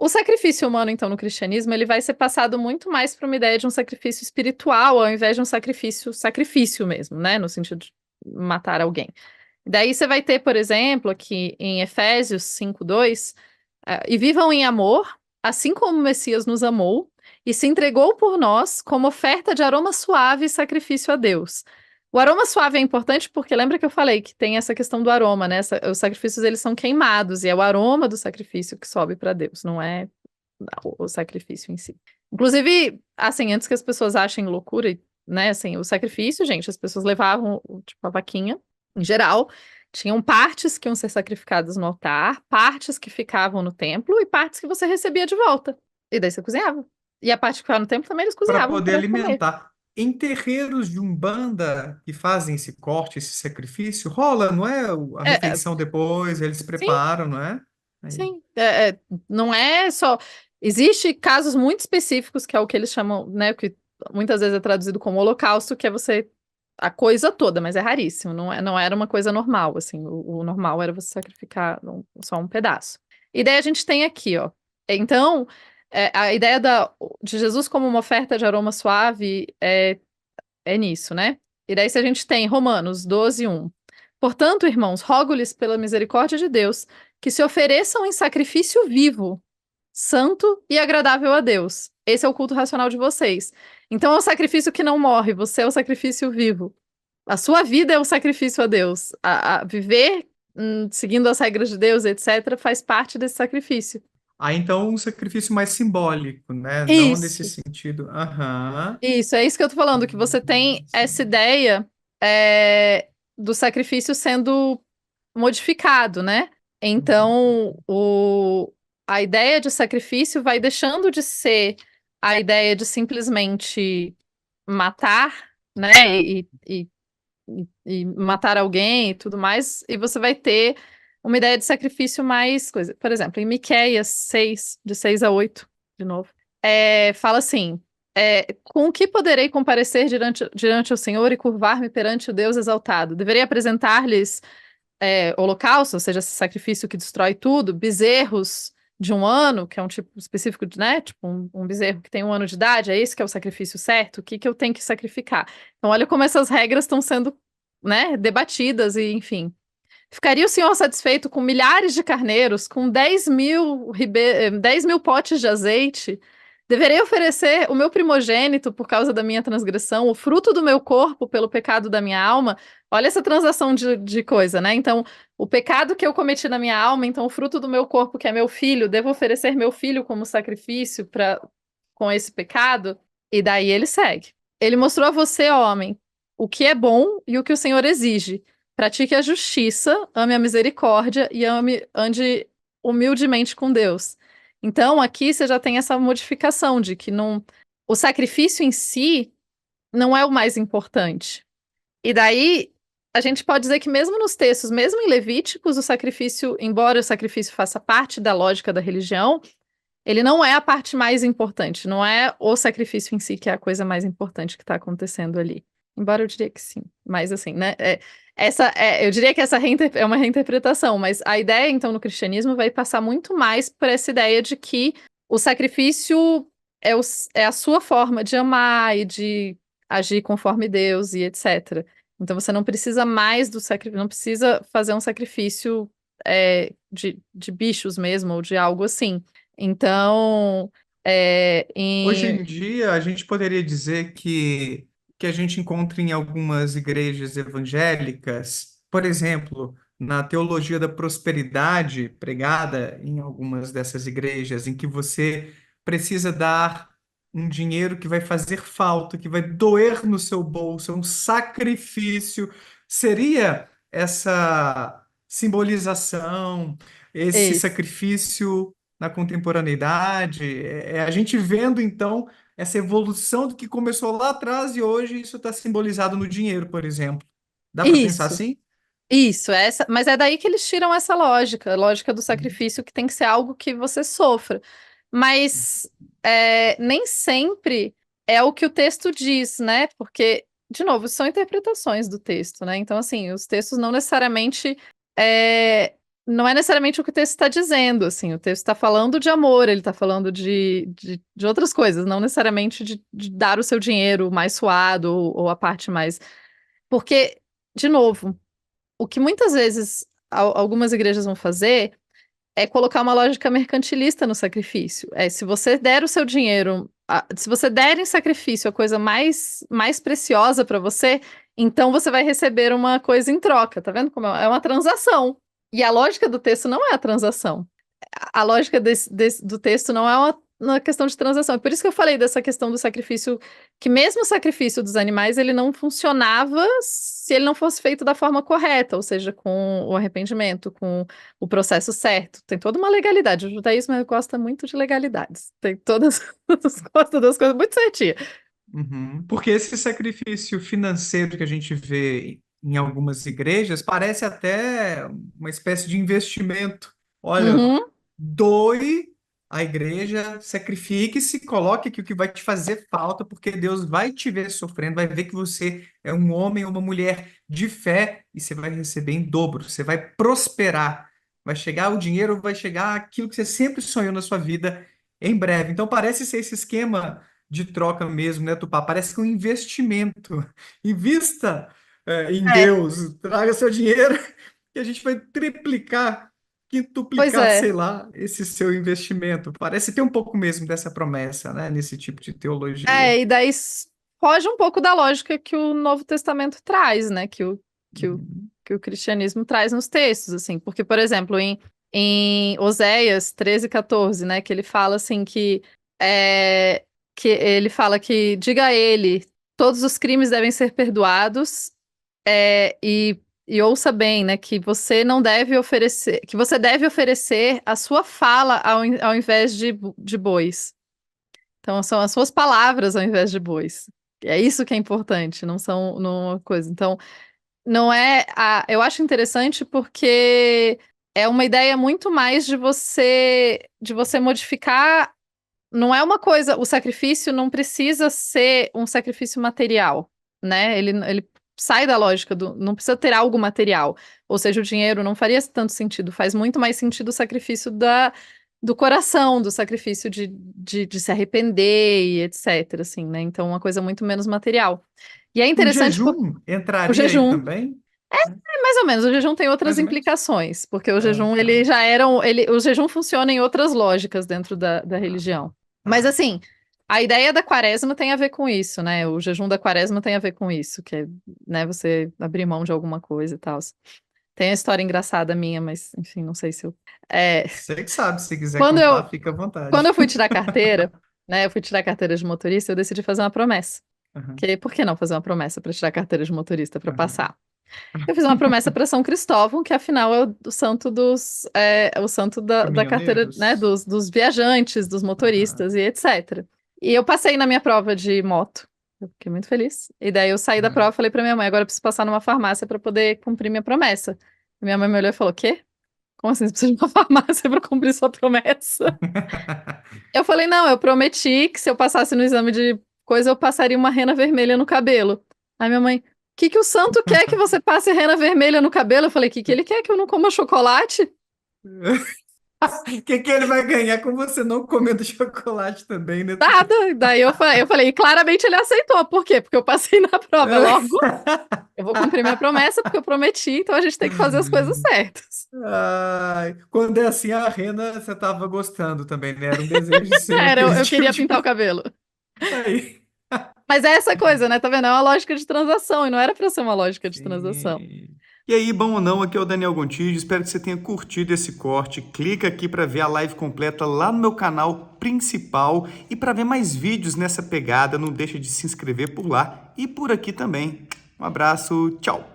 O sacrifício humano, então, no cristianismo, ele vai ser passado muito mais para uma ideia de um sacrifício espiritual, ao invés de um sacrifício mesmo, né? No sentido de matar alguém. Daí você vai ter, por exemplo, aqui em Efésios 5:2, e vivam em amor, assim como o Messias nos amou, e se entregou por nós como oferta de aroma suave e sacrifício a Deus. O aroma suave é importante porque lembra que eu falei que tem essa questão do aroma, né? Os sacrifícios eles são queimados e é o aroma do sacrifício que sobe para Deus, não é o sacrifício em si. Inclusive, assim, antes que as pessoas achem loucura, né? Assim, o sacrifício, gente, as pessoas levavam tipo a vaquinha, em geral, tinham partes que iam ser sacrificadas no altar, partes que ficavam no templo e partes que você recebia de volta. E daí você cozinhava. E a parte que ficava no templo também eles Para cozinhavam poder para comer. alimentar. Em terreiros de Umbanda que fazem esse corte, esse sacrifício, rola, não é? A É, é, refeição depois, eles sim, preparam, não é? Aí. sim. Não é só. Existe casos muito específicos, que é o que eles chamam, né? Que muitas vezes é traduzido como holocausto, que é você. A coisa toda, mas é raríssimo. Não era uma coisa normal, assim. O normal era você sacrificar só um pedaço. E daí a gente tem aqui, ó. Então, a ideia de Jesus como uma oferta de aroma suave é nisso, né? E daí se a gente tem Romanos 12:1. Portanto, irmãos, rogo-lhes pela misericórdia de Deus que se ofereçam em sacrifício vivo, santo e agradável a Deus. Esse é o culto racional de vocês. Então é o sacrifício que não morre, você é o sacrifício vivo. A sua vida é o sacrifício a Deus. A viver seguindo as regras de Deus, etc., faz parte desse sacrifício. Aí então um sacrifício mais simbólico, né? Não nesse Isso. sentido. Aham. Isso, é isso que eu tô falando, que você tem essa ideia do sacrifício sendo modificado, né? Então, a ideia de sacrifício vai deixando de ser a ideia de simplesmente matar, né? E matar alguém e tudo mais, e você vai ter uma ideia de sacrifício mais coisa. Por exemplo, em Miqueias 6, de 6 a 8, de novo, fala assim: com o que poderei comparecer diante o Senhor e curvar-me perante o Deus exaltado? Deverei apresentar-lhes holocausto, ou seja, esse sacrifício que destrói tudo, bezerros de 1 ano, que é um tipo específico de, né? Tipo, um bezerro que tem 1 ano de idade, é esse que é o sacrifício certo? O que que eu tenho que sacrificar? Então, olha como essas regras estão sendo, né, debatidas e, enfim. Ficaria o senhor satisfeito com milhares de carneiros, com 10 mil potes de azeite? Deverei oferecer o meu primogênito por causa da minha transgressão, o fruto do meu corpo pelo pecado da minha alma? Olha essa transação de coisa, né? Então, o pecado que eu cometi na minha alma, então o fruto do meu corpo, que é meu filho, devo oferecer meu filho como sacrifício com esse pecado? E daí ele segue. Ele mostrou a você, ó homem, o que é bom e o que o Senhor exige. Pratique a justiça, ame a misericórdia e ande humildemente com Deus. Então, aqui você já tem essa modificação de que o sacrifício em si não é o mais importante. E daí, a gente pode dizer que mesmo nos textos, mesmo em Levíticos, o sacrifício, embora o sacrifício faça parte da lógica da religião, ele não é a parte mais importante, não é o sacrifício em si que é a coisa mais importante que está acontecendo ali. Embora eu diria que sim, mas assim, né? Eu diria que essa é uma reinterpretação, mas a ideia, então, no cristianismo vai passar muito mais por essa ideia de que o sacrifício é a sua forma de amar e de agir conforme Deus e etc. Então você não precisa mais do sacrifício, não precisa fazer um sacrifício de bichos mesmo, ou de algo assim. Então, Hoje em dia, a gente poderia dizer que a gente encontra em algumas igrejas evangélicas, por exemplo, na teologia da prosperidade pregada em algumas dessas igrejas, em que você precisa dar um dinheiro que vai fazer falta, que vai doer no seu bolso, é um sacrifício. Seria essa simbolização, esse isso. sacrifício na contemporaneidade, é a gente vendo então essa evolução do que começou lá atrás e hoje isso está simbolizado no dinheiro, por exemplo. Dá para pensar Isso. assim? Isso, mas é daí que eles tiram essa lógica, a lógica do sacrifício, que tem que ser algo que você sofra. Mas nem sempre é o que o texto diz, né? Porque, de novo, são interpretações do texto, né? Então, assim, os textos não necessariamente é, não é necessariamente o que o texto está dizendo, assim, o texto está falando de amor, ele está falando de outras coisas, não necessariamente de dar o seu dinheiro mais suado ou a parte mais. Porque, de novo, o que muitas vezes algumas igrejas vão fazer é colocar uma lógica mercantilista no sacrifício. É, se você der o seu dinheiro, se você der em sacrifício a coisa mais preciosa para você, então você vai receber uma coisa em troca, tá vendo como é uma transação. E a lógica do texto não é a transação. A lógica do texto não é uma questão de transação. É por isso que eu falei dessa questão do sacrifício, que mesmo o sacrifício dos animais, ele não funcionava se ele não fosse feito da forma correta, ou seja, com o arrependimento, com o processo certo. Tem toda uma legalidade. O judaísmo gosta muito de legalidades. Tem todas, gosta das coisas muito certinhas. Uhum. Porque esse sacrifício financeiro que a gente vê em algumas igrejas parece até uma espécie de investimento. Olha, Uhum, doe a igreja, sacrifique-se, coloque aqui o que vai te fazer falta, porque Deus vai te ver sofrendo, vai ver que você é um homem ou uma mulher de fé e você vai receber em dobro, você vai prosperar, vai chegar o dinheiro, vai chegar aquilo que você sempre sonhou na sua vida em breve. Então parece ser esse esquema de troca mesmo, né, Tupá? Parece que é um investimento. Invista, em é, Deus, traga seu dinheiro que a gente vai triplicar, pois quintuplicar, é. sei lá, esse seu investimento. Parece ter um pouco mesmo dessa promessa, né, nesse tipo de teologia. E daí foge um pouco da lógica que o Novo Testamento traz, né? Que o, Uhum. que o cristianismo traz nos textos, assim. Porque, por exemplo, em Oséias 13:14, né? Que ele fala assim é, que ele fala que diga a ele, todos os crimes devem ser perdoados, e ouça bem, né? Que você não deve oferecer, que você deve oferecer a sua fala ao invés de bois. Então, são as suas palavras ao invés de bois. É isso que é importante, não são uma coisa. Então, não é. Eu acho interessante porque é uma ideia muito mais de você modificar. Não é uma coisa. O sacrifício não precisa ser um sacrifício material, né? Ele sai da lógica do. Não precisa ter algo material. Ou seja, o dinheiro não faria tanto sentido. Faz muito mais sentido o sacrifício do coração, do sacrifício de se arrepender e etc. Assim, né? Então, uma coisa muito menos material. E é O interessante porque jejum o entraria aí jejum. também? Mais ou menos, o jejum tem outras Mais ou menos? implicações, porque o Ah, jejum, ele tá. já era, o jejum funciona em outras lógicas dentro da religião. Mas Tá. assim, a ideia da quaresma tem a ver com isso, né? O jejum da quaresma tem a ver com isso, que é, né, você abrir mão de alguma coisa e tal. Tem a história engraçada minha, mas enfim, não sei se eu... É, Você que sabe, se quiser quando contar, eu, fica à quando eu vontade. fui tirar carteira, né, eu fui tirar carteira de motorista, eu decidi fazer uma promessa. Aham, Por que não fazer uma promessa para tirar carteira de motorista para aham. passar? Eu fiz uma promessa para São Cristóvão, que afinal é o santo o santo da carteira, né, Caminhoneiros? dos viajantes, dos Aham, motoristas e etc. E eu passei na minha prova de moto. Eu fiquei muito feliz. E daí eu saí da prova aham. e falei para minha mãe, agora eu preciso passar numa farmácia para poder cumprir minha promessa. E minha mãe me olhou e falou: "Quê? Como assim você precisa de uma farmácia para cumprir sua promessa?" Eu falei: "Não, eu prometi que se eu passasse no exame de coisa, eu passaria uma rena vermelha no cabelo." Aí minha mãe: "Que o santo quer que você passe rena vermelha no cabelo?" Eu falei: Que ele quer que eu não coma chocolate?" O que ele vai ganhar com você não comendo chocolate também, né? Nada. Daí eu falei, e claramente ele aceitou. Por quê? Porque eu passei na prova. Logo, eu vou cumprir minha promessa, porque eu prometi, então a gente tem que fazer as coisas certas. Ai, quando é assim, a rena você tava gostando também, né? Era um desejo seu, Era, eu aquele queria tipo pintar o de... cabelo. Aí. Mas é essa coisa, né? Tá vendo? É uma lógica de transação, e não era pra ser uma lógica de transação. Sim. E aí, bom ou não, aqui é o Daniel Gontijo. Espero que você tenha curtido esse corte. Clica aqui para ver a live completa lá no meu canal principal e para ver mais vídeos nessa pegada. Não deixa de se inscrever por lá e por aqui também. Um abraço, tchau.